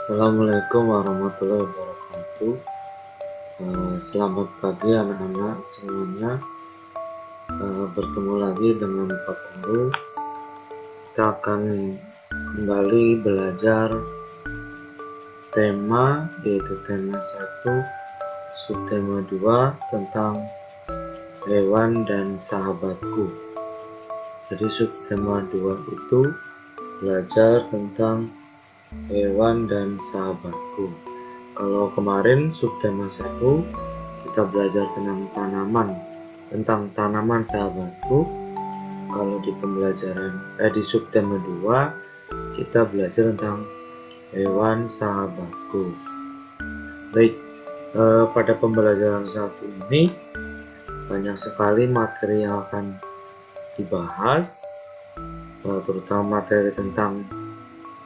Assalamualaikum warahmatullahi wabarakatuh. Selamat pagi anak-anak semuanya. Bertemu lagi dengan Pak Guru. Kita akan kembali belajar tema, yaitu tema 1, subtema 2 tentang hewan dan sahabatku. Jadi subtema 2 itu belajar tentang hewan dan sahabatku. Kalau kemarin subtema 1 kita belajar tentang tanaman sahabatku. Kalau di di subtema 2 kita belajar tentang hewan sahabatku. Baik, pada pembelajaran 1 ini banyak sekali materi yang akan dibahas, terutama materi tentang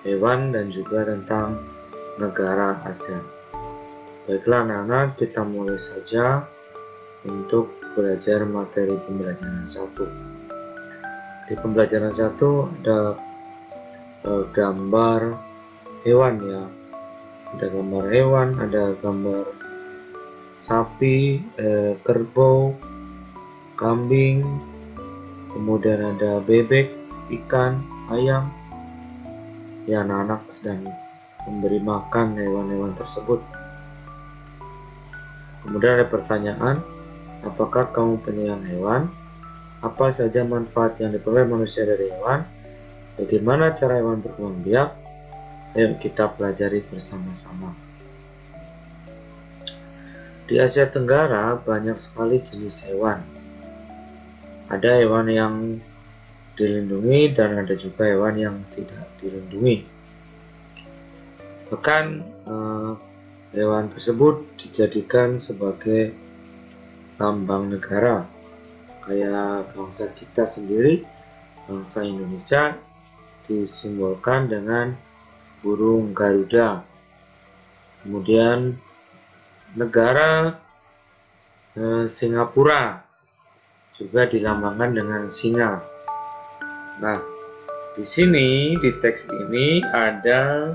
hewan dan juga tentang negara ASEAN. Baiklah anak-anak, kita mulai saja untuk belajar materi pembelajaran 1. Di pembelajaran 1 ada gambar hewan ya. Ada gambar hewan, ada gambar sapi, kerbau, kambing, kemudian ada bebek, ikan, ayam. Ya, anak-anak sedang memberi makan hewan-hewan tersebut. Kemudian ada pertanyaan, apakah kamu penyayang hewan? Apa saja manfaat yang diperoleh manusia dari hewan? Bagaimana cara hewan berkembang biak? Ayo kita pelajari bersama-sama. Di Asia Tenggara banyak sekali jenis hewan. Ada hewan yang dilindungi dan ada juga hewan yang tidak dilindungi. Bahkan hewan tersebut dijadikan sebagai lambang negara. Kayak bangsa kita sendiri, bangsa Indonesia, disimbolkan dengan burung Garuda. Kemudian negara Singapura juga dilambangkan dengan singa. Nah, di sini di teks ini ada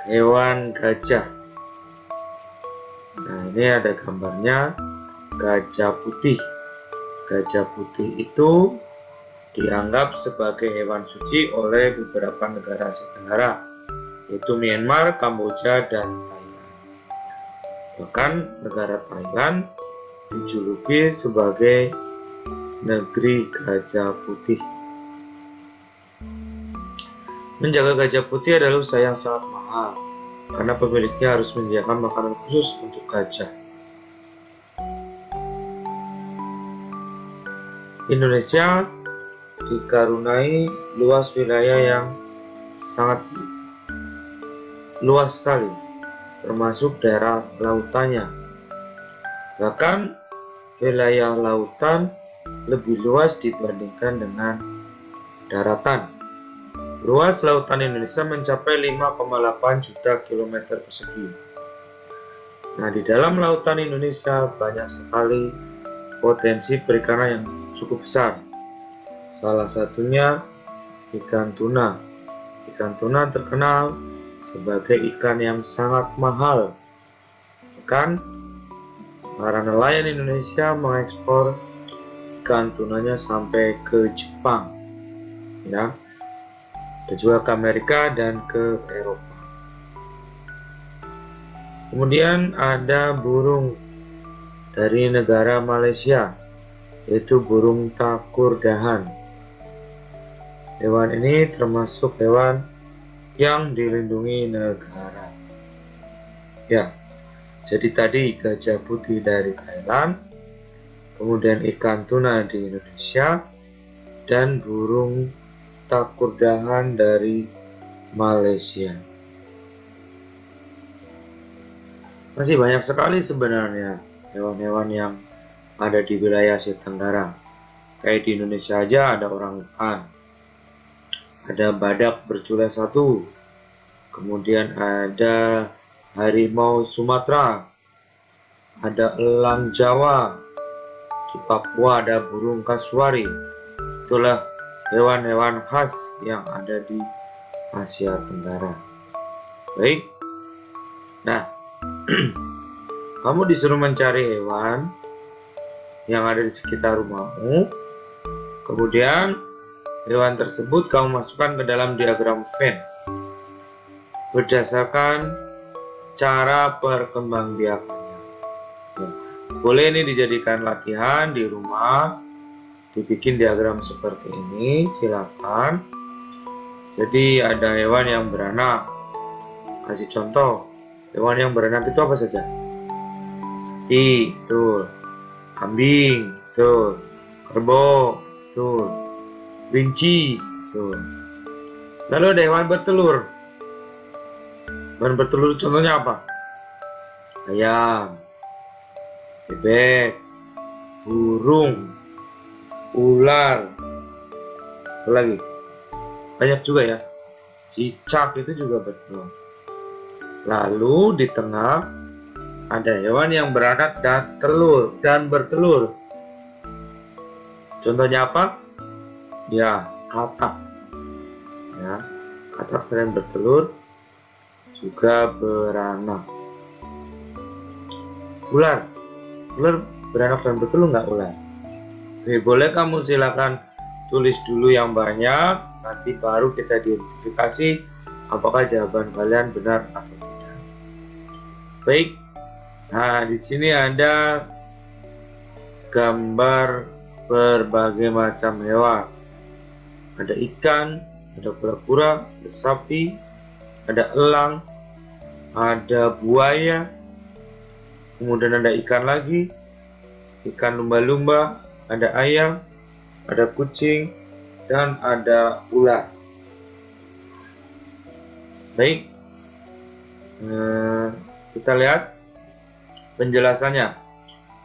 hewan gajah. Nah, ini ada gambarnya gajah putih. Gajah putih itu dianggap sebagai hewan suci oleh beberapa negara Asia Tenggara, yaitu Myanmar, Kamboja, dan Thailand. Bahkan negara Thailand dijuluki sebagai negeri gajah putih. Menjaga gajah putih adalah usaha yang sangat mahal, karena pemiliknya harus menyediakan makanan khusus untuk gajah. Indonesia dikaruniai luas wilayah yang sangat luas sekali, termasuk daerah lautannya. Bahkan wilayah lautan lebih luas dibandingkan dengan daratan. Luas lautan Indonesia mencapai 5,8 juta kilometer persegi. Nah, di dalam lautan Indonesia banyak sekali potensi perikanan yang cukup besar. Salah satunya ikan tuna. Ikan tuna terkenal sebagai ikan yang sangat mahal. Bahkan para nelayan Indonesia mengekspor ikan tunanya sampai ke Jepang, ya. Ada juga ke Amerika dan ke Eropa. Kemudian ada burung dari negara Malaysia, yaitu burung takurdahan. Hewan ini termasuk hewan yang dilindungi negara. Ya, jadi tadi gajah putih dari Thailand, kemudian ikan tuna di Indonesia, dan burung takurdahan dari Malaysia. Masih banyak sekali sebenarnya hewan-hewan yang ada di wilayah Asia Tenggara. Kayak di Indonesia aja ada orangutan, ada badak bercula 1, kemudian ada harimau Sumatera, ada elang Jawa, di Papua ada burung kasuari. Itulah hewan-hewan khas yang ada di Asia Tenggara. Baik. Nah, kamu disuruh mencari hewan yang ada di sekitar rumahmu. Kemudian hewan tersebut kamu masukkan ke dalam diagram Venn berdasarkan cara perkembangbiakannya. Boleh ini dijadikan latihan di rumah, dibikin diagram seperti ini, silakan. Jadi ada hewan yang beranak. Kasih contoh, hewan yang beranak itu apa saja? Sapi, betul. Kambing, betul. Kerbau, betul. Kelinci, betul. Lalu ada hewan bertelur. Hewan bertelur contohnya apa? Ayam, bebek, burung, ular, apa lagi? Banyak juga ya. Cicak itu juga bertelur. Lalu di tengah ada hewan yang beranak dan bertelur. Contohnya apa? Ya, katak. Ya, katak selain bertelur juga beranak. Ular beranak dan bertelur nggak ular? Oke, boleh kamu silakan tulis dulu yang banyak, nanti baru kita identifikasi apakah jawaban kalian benar atau tidak. Baik. Nah, di sini ada gambar berbagai macam hewan. Ada ikan, ada kura-kura, ada sapi, ada elang, ada buaya, kemudian ada ikan lagi, ikan lumba-lumba, ada ayam, ada kucing, dan ada ular. Baik, kita lihat penjelasannya.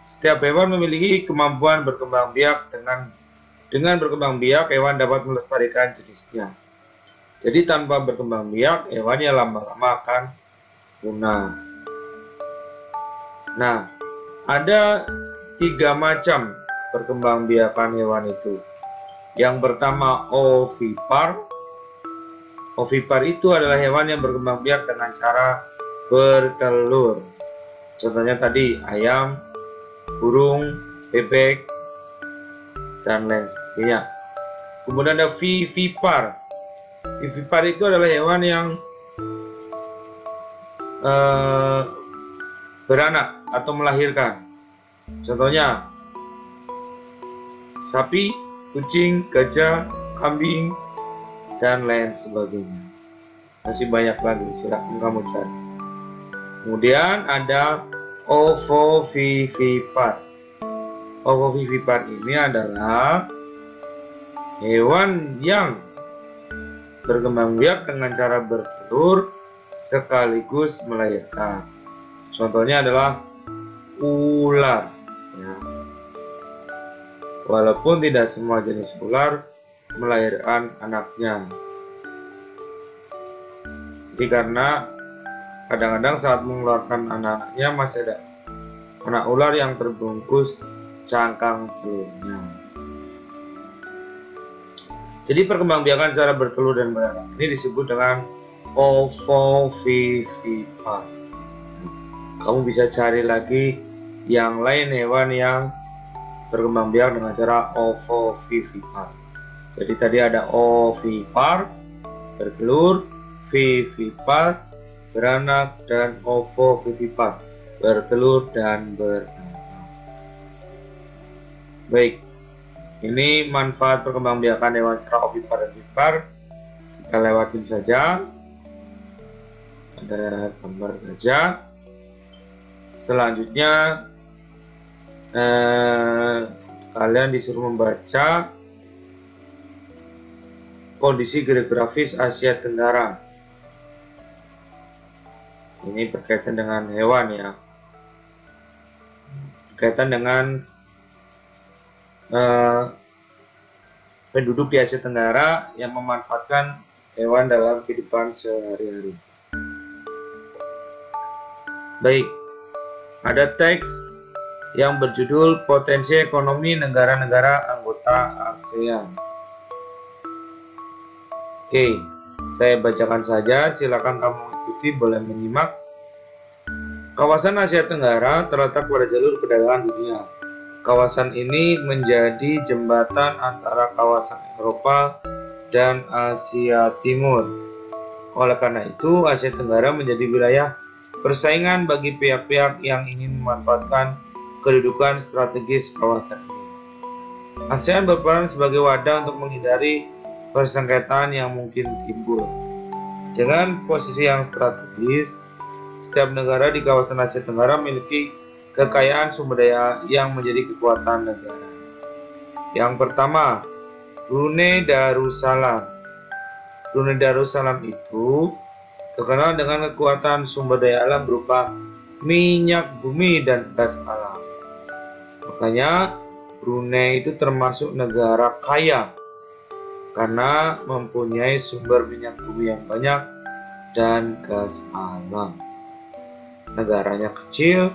Setiap hewan memiliki kemampuan berkembang biak. Dengan berkembang biak, hewan dapat melestarikan jenisnya. Jadi tanpa berkembang biak, hewannya lama-lama akan punah. Nah, ada 3 macam perkembangbiakan hewan itu. Yang pertama, ovipar. Ovipar itu adalah hewan yang berkembang biak dengan cara bertelur. Contohnya tadi ayam, burung, bebek, dan lain sebagainya. Kemudian ada vivipar. Vivipar itu adalah hewan yang beranak atau melahirkan. Contohnya sapi, kucing, gajah, kambing, dan lain sebagainya. Masih banyak lagi, silakan kamu cari. Kemudian ada ovovivipar. Ovovivipar ini adalah hewan yang berkembang biak dengan cara bertelur sekaligus melahirkan. Contohnya adalah ular. Ya. Walaupun tidak semua jenis ular melahirkan anaknya. Jadi karena kadang-kadang saat mengeluarkan anaknya masih ada anak ular yang terbungkus cangkang telurnya. Jadi perkembangbiakan cara bertelur dan beranak ini disebut dengan ovovivipar. Kamu bisa cari lagi yang lain hewan yang berkembang biak dengan cara ovovivipar. Jadi tadi ada ovipar, bertelur, vivipar, beranak, dan ovovivipar, bertelur dan beranak. Baik, ini manfaat perkembangbiakan hewan secara ovipar dan vivipar. Kita lewatin saja. Ada gambar gajah. Selanjutnya kalian disuruh membaca kondisi geografis Asia Tenggara. Ini berkaitan dengan hewan ya, berkaitan dengan penduduk di Asia Tenggara yang memanfaatkan hewan dalam kehidupan sehari-hari. Baik, ada teks yang berjudul Potensi Ekonomi Negara-negara Anggota ASEAN. Oke, Saya bacakan saja, silakan kamu ikuti, boleh menyimak. Kawasan Asia Tenggara terletak pada jalur perdagangan dunia. Kawasan ini menjadi jembatan antara kawasan Eropa dan Asia Timur. Oleh karena itu, Asia Tenggara menjadi wilayah persaingan bagi pihak-pihak yang ingin memanfaatkan kedudukan strategis kawasan ini. ASEAN berperan sebagai wadah untuk menghindari persengketaan yang mungkin timbul. Dengan posisi yang strategis, setiap negara di kawasan Asia Tenggara memiliki kekayaan sumber daya yang menjadi kekuatan negara. Yang pertama, Brunei Darussalam. Brunei Darussalam itu terkenal dengan kekuatan sumber daya alam berupa minyak bumi dan gas alam. Makanya Brunei itu termasuk negara kaya karena mempunyai sumber minyak bumi yang banyak dan gas alam. Negaranya kecil,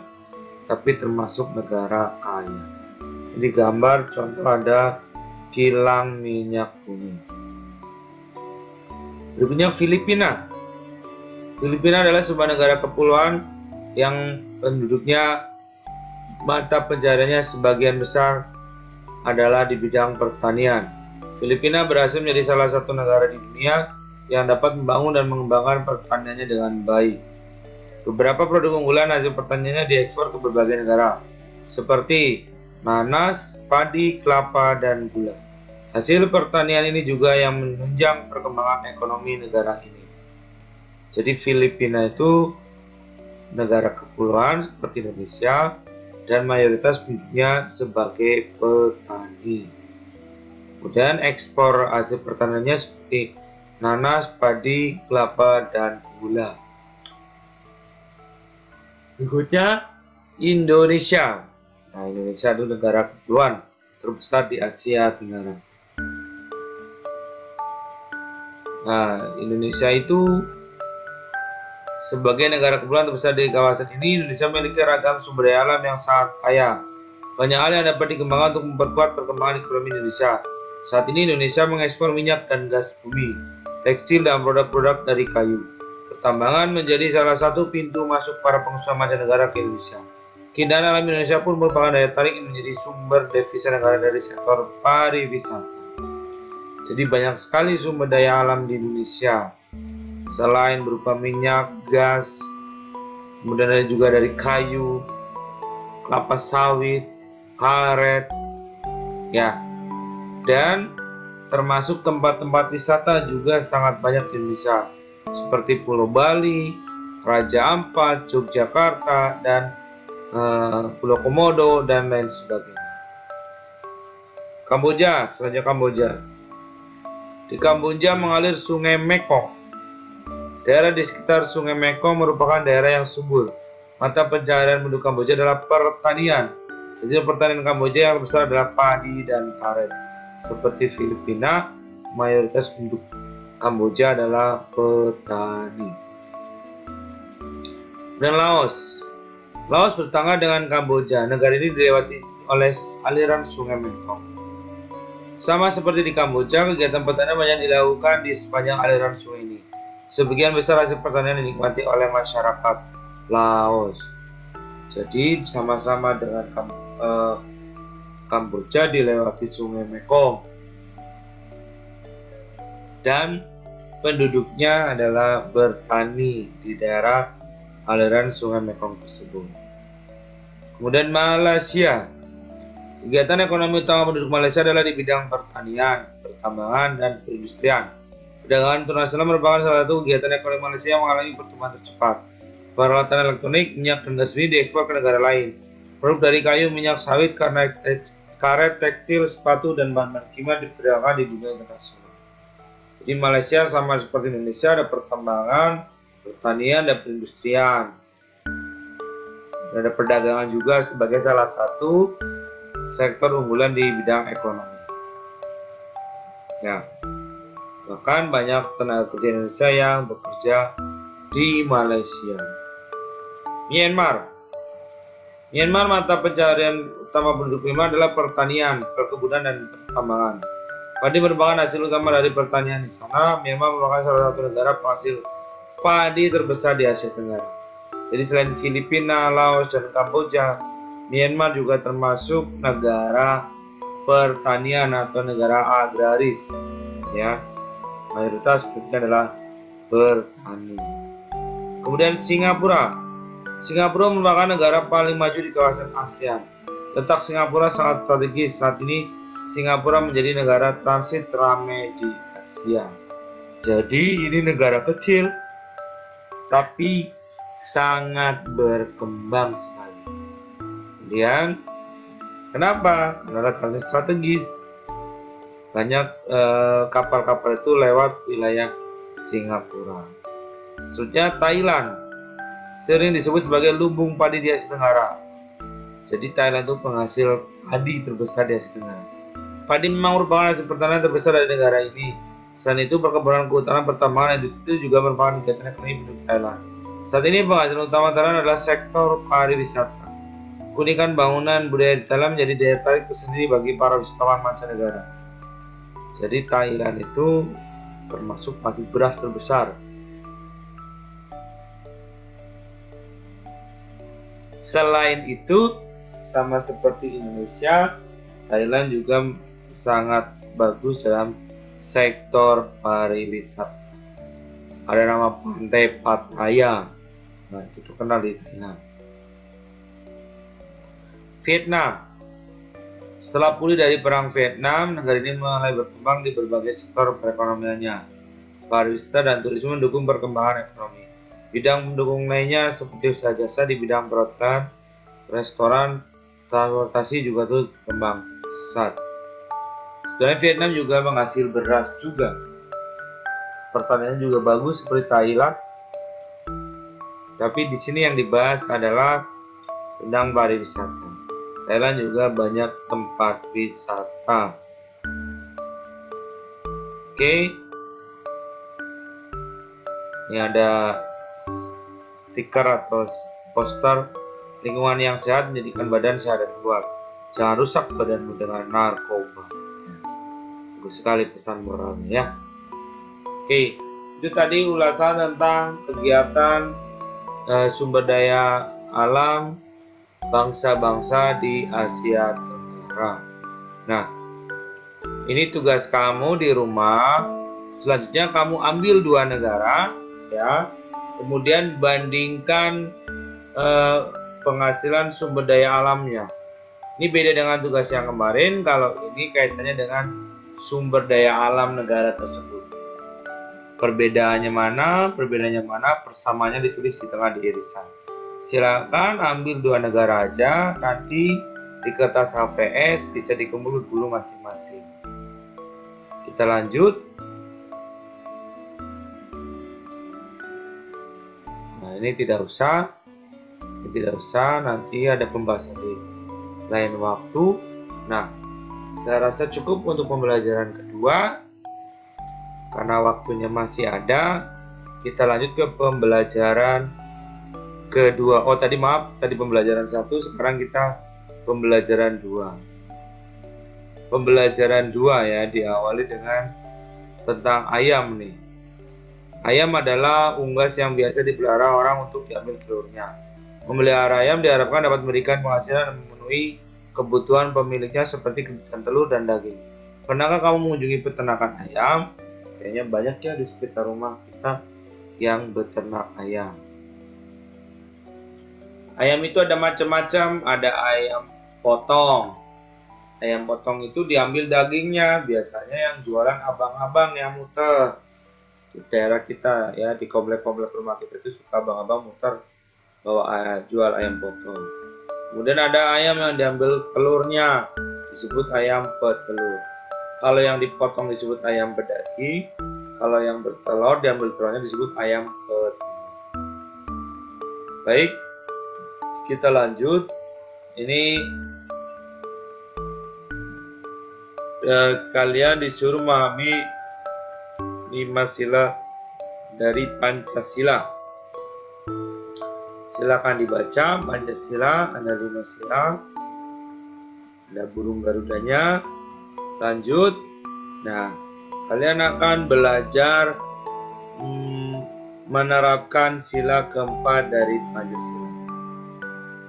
tapi termasuk negara kaya. Di gambar contoh ada kilang minyak bumi. Berikutnya Filipina. Filipina adalah sebuah negara kepulauan yang penduduknya mata pencahariannya sebagian besar adalah di bidang pertanian. Filipina berhasil menjadi salah satu negara di dunia yang dapat membangun dan mengembangkan pertaniannya dengan baik. Beberapa produk unggulan hasil pertaniannya diekspor ke berbagai negara, seperti nanas, padi, kelapa, dan gula. Hasil pertanian ini juga yang menunjang perkembangan ekonomi negara ini. Jadi Filipina itu negara kepulauan seperti Indonesia dan mayoritas penduduknya sebagai petani. Kemudian ekspor hasil pertaniannya seperti nanas, padi, kelapa, dan gula. Berikutnya Indonesia. Nah, Indonesia itu negara kepulauan terbesar di Asia Tenggara. Nah, Indonesia itu sebagai negara kepulauan terbesar di kawasan ini, Indonesia memiliki ragam sumber daya alam yang sangat kaya. Banyak hal yang dapat dikembangkan untuk memperkuat perkembangan ekonomi Indonesia. Saat ini Indonesia mengekspor minyak dan gas bumi, tekstil, dan produk-produk dari kayu. Pertambangan menjadi salah satu pintu masuk para pengusaha mancanegara ke Indonesia. Keindahan alam Indonesia pun merupakan daya tarik yang menjadi sumber devisa negara dari sektor pariwisata. Jadi banyak sekali sumber daya alam di Indonesia. Selain berupa minyak, gas, kemudian ada juga dari kayu, kelapa sawit, karet, ya. Dan termasuk tempat-tempat wisata juga sangat banyak di Indonesia, seperti Pulau Bali, Raja Ampat, Yogyakarta, dan Pulau Komodo, dan lain sebagainya. Kamboja, selanjutnya Kamboja. Di Kamboja mengalir Sungai Mekong. Daerah di sekitar Sungai Mekong merupakan daerah yang subur. Mata pencaharian penduduk Kamboja adalah pertanian. Hasil pertanian Kamboja yang besar adalah padi dan karet. Seperti Filipina, mayoritas penduduk Kamboja adalah petani. Dan Laos. Laos bertetangga dengan Kamboja. Negara ini dilewati oleh aliran Sungai Mekong. Sama seperti di Kamboja, kegiatan pertanian banyak dilakukan di sepanjang aliran sungai ini. Sebagian besar hasil pertanian dinikmati oleh masyarakat Laos. Jadi sama-sama dengan Kamboja dilewati Sungai Mekong. Dan penduduknya adalah bertani di daerah aliran Sungai Mekong tersebut. Kemudian Malaysia. Kegiatan ekonomi utama penduduk Malaysia adalah di bidang pertanian, pertambangan, dan perindustrian. Perdagangan internasional merupakan salah satu kegiatan ekonomi Malaysia yang mengalami pertumbuhan tercepat. Peralatan elektronik, minyak, dan gas bumi diekspor ke negara lain. Produk dari kayu, minyak sawit, karet, tekstil, sepatu, dan bahan-bahan kimia diperdagangkan di dunia internasional. Jadi Malaysia sama seperti Indonesia ada pertambangan, pertanian, dan perindustrian. Dan ada perdagangan juga sebagai salah satu sektor unggulan di bidang ekonomi. Ya, bahkan banyak tenaga kerja Indonesia yang bekerja di Malaysia. Myanmar. Myanmar mata pencaharian utama penduduk Myanmar adalah pertanian, perkebunan, dan pertambangan. Padi merupakan hasil utama dari pertanian di sana. Myanmar merupakan salah satu negara penghasil padi terbesar di Asia Tenggara. Jadi selain Filipina, Laos, dan Kamboja, Myanmar juga termasuk negara pertanian atau negara agraris. Ya, mayoritas penduduknya adalah bertani. Kemudian Singapura. Singapura merupakan negara paling maju di kawasan ASEAN. Letak Singapura sangat strategis. Saat ini Singapura menjadi negara transit teramai di Asia. Jadi ini negara kecil, tapi sangat berkembang sekali. Kemudian, kenapa? Karena letaknya strategis. Banyak kapal-kapal itu lewat wilayah Singapura. Selanjutnya Thailand. Sering disebut sebagai lumbung padi di Asia Tenggara. Jadi Thailand itu penghasil padi terbesar di Asia Tenggara. Padi memang merupakan hasil pertanian terbesar dari negara ini. Selain itu, perkebunan kehutanan, pertambangan, industri juga merupakan kegiatan ekonomi penduduk Thailand. Saat ini penghasilan utama Thailand adalah sektor pariwisata. Keunikan bangunan budaya di Thailand menjadi daya tarik tersendiri bagi para wisatawan mancanegara. Jadi Thailand itu termasuk pabrik beras terbesar. Selain itu, sama seperti Indonesia, Thailand juga sangat bagus dalam sektor pariwisata. Ada nama pantai Pattaya. Nah, itu terkenal di Thailand. Vietnam. Setelah pulih dari perang Vietnam, negara ini mulai berkembang di berbagai sektor perekonomiannya. Pariwisata dan turisme mendukung perkembangan ekonomi. Bidang pendukung lainnya seperti usaha jasa di bidang perhotelan, restoran, transportasi juga terus berkembang pesat. Sebenarnya Vietnam juga menghasil beras juga. Pertaniannya juga bagus seperti Thailand. Tapi di sini yang dibahas adalah tentang pariwisata. Thailand juga banyak tempat wisata. Oke. Ini ada stiker atau poster lingkungan yang sehat menjadikan badan sehat dan kuat. Jangan rusak badanmu dengan narkoba. Bagus sekali pesan moralnya ya. Oke, itu tadi ulasan tentang kegiatan sumber daya alam bangsa-bangsa di Asia Tenggara. Nah, ini tugas kamu di rumah. Selanjutnya kamu ambil 2 negara, ya. Kemudian bandingkan penghasilan sumber daya alamnya. Ini beda dengan tugas yang kemarin. Kalau ini kaitannya dengan sumber daya alam negara tersebut. Perbedaannya mana, persamaannya ditulis di tengah di irisan. Silakan ambil 2 negara aja, nanti di kertas HVS bisa dikumpul dulu masing-masing. Kita lanjut. Nah, ini tidak usah, nanti ada pembahasan di lain waktu. Nah, saya rasa cukup untuk pembelajaran kedua. Karena waktunya masih ada, kita lanjut ke pembelajaran kedua. Oh, tadi pembelajaran 1, sekarang kita pembelajaran 2. Pembelajaran 2 ya, diawali dengan tentang ayam nih. Ayam adalah unggas yang biasa dipelihara orang untuk diambil telurnya. Memelihara ayam diharapkan dapat memberikan penghasilan dan memenuhi kebutuhan pemiliknya seperti kebutuhan telur dan daging. Pernahkah kamu mengunjungi peternakan ayam? Kayaknya banyak ya di sekitar rumah kita yang beternak ayam. Ayam itu ada macam-macam, ada ayam potong. Ayam potong itu diambil dagingnya, biasanya yang jualan abang-abang yang muter. Di daerah kita ya, di komplek-komplek rumah kita itu suka abang-abang muter bawa jual ayam potong. Kemudian ada ayam yang diambil telurnya, disebut ayam petelur. Kalau yang dipotong disebut ayam bedaki, kalau yang bertelur diambil telurnya disebut ayam petelur. Baik, kita lanjut. Ini kalian disuruh memahami 5 sila dari Pancasila. Silakan dibaca Pancasila, ada 5 sila, ada burung garudanya. Lanjut, Nah, kalian akan belajar menerapkan sila keempat dari Pancasila.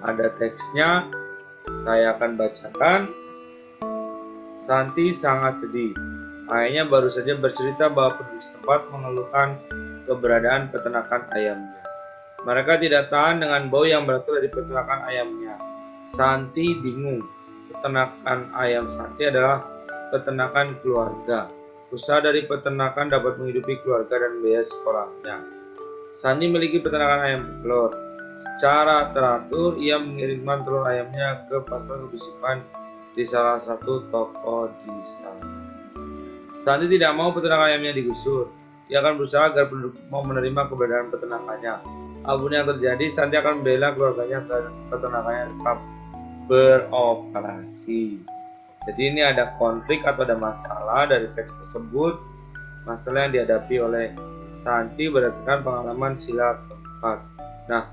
Ada teksnya, saya akan bacakan. Santi sangat sedih. Ayahnya baru saja bercerita bahwa penduduk setempat mengeluhkan keberadaan peternakan ayamnya. Mereka tidak tahan dengan bau yang berasal dari peternakan ayamnya. Santi bingung. Peternakan ayam Santi adalah peternakan keluarga. Usaha dari peternakan dapat menghidupi keluarga dan biaya sekolahnya. Santi memiliki peternakan ayam telur. Secara teratur, ia mengirimkan telur ayamnya ke pasar kebusipan di salah satu toko di sana. Santi tidak mau peternakan ayamnya digusur. Ia akan berusaha agar penduduk mau menerima keberadaan peternakannya. Apapun yang terjadi, Santi akan membela keluarganya dan peternakannya tetap beroperasi. Jadi ini ada konflik atau ada masalah dari teks tersebut. Masalah yang dihadapi oleh Santi berdasarkan pengalaman sila keempat. Nah,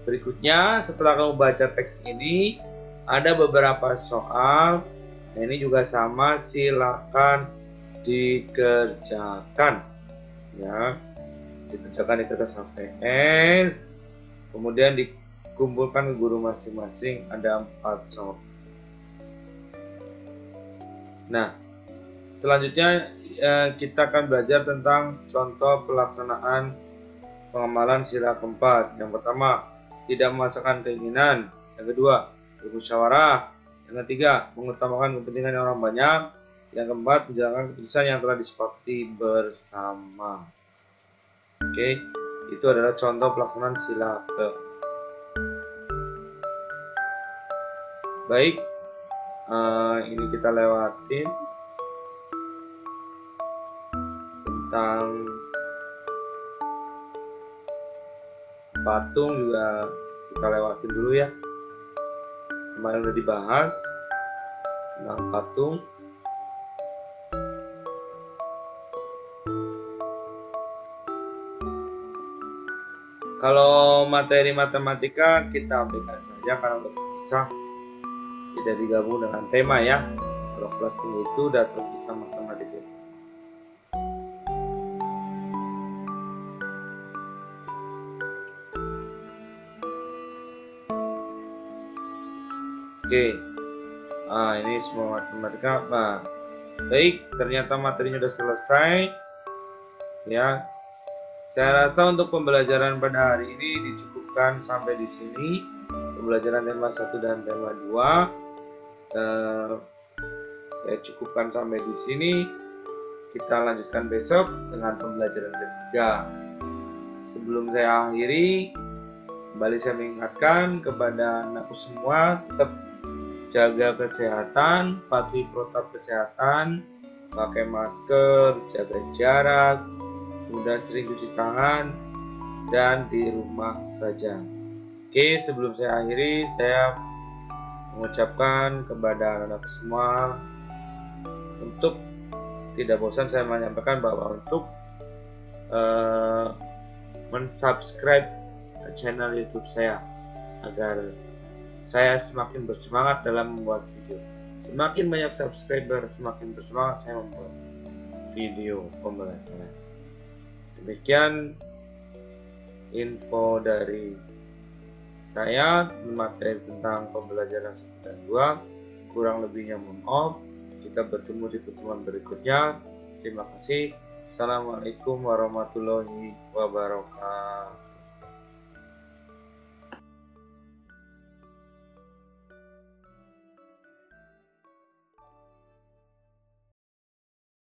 berikutnya setelah kamu baca teks ini, ada beberapa soal. Nah, ini juga sama, silakan dikerjakan. Ya, dikerjakan di kertas HVS, kemudian dikumpulkan ke guru masing-masing. Ada 4 soal. Nah, selanjutnya kita akan belajar tentang contoh pelaksanaan pengamalan sila keempat. Yang pertama, tidak memaksakan keinginan. Yang kedua, bermusyawarah. Yang ketiga, mengutamakan kepentingan orang banyak. Yang keempat, menjalankan keputusan yang telah disepakati bersama. Oke, itu adalah contoh pelaksanaan sila keempat. Baik, ini kita lewatin tentang patung, juga kita lewatin dulu ya. Kemarin udah dibahas tentang patung. Kalau materi matematika kita abaikan saja karena udah terpisah, tidak digabung dengan tema ya. Kalau kelas tinggi itu udah terpisah matematika. Oke, ini semua matematika. Baik, ternyata materinya sudah selesai. Ya, saya rasa untuk pembelajaran pada hari ini dicukupkan sampai di sini. Pembelajaran tema 1 dan tema 2. Saya cukupkan sampai di sini. Kita lanjutkan besok dengan pembelajaran ketiga. Sebelum saya akhiri, kembali saya mengingatkan kepada anakku semua, tetap jaga kesehatan, patuhi protokol kesehatan, pakai masker, jaga jarak, kemudian sering cuci tangan, dan di rumah saja. Oke, sebelum saya akhiri, saya mengucapkan kepada anak-anak semua, untuk tidak bosan saya menyampaikan bahwa untuk mensubscribe channel YouTube saya agar saya semakin bersemangat dalam membuat video. Semakin banyak subscriber, semakin bersemangat saya membuat video pembelajaran. Demikian info dari saya materi tentang pembelajaran 1 dan 2. Kurang lebihnya mohon maaf. Kita bertemu di pertemuan berikutnya. Terima kasih. Assalamualaikum warahmatullahi wabarakatuh.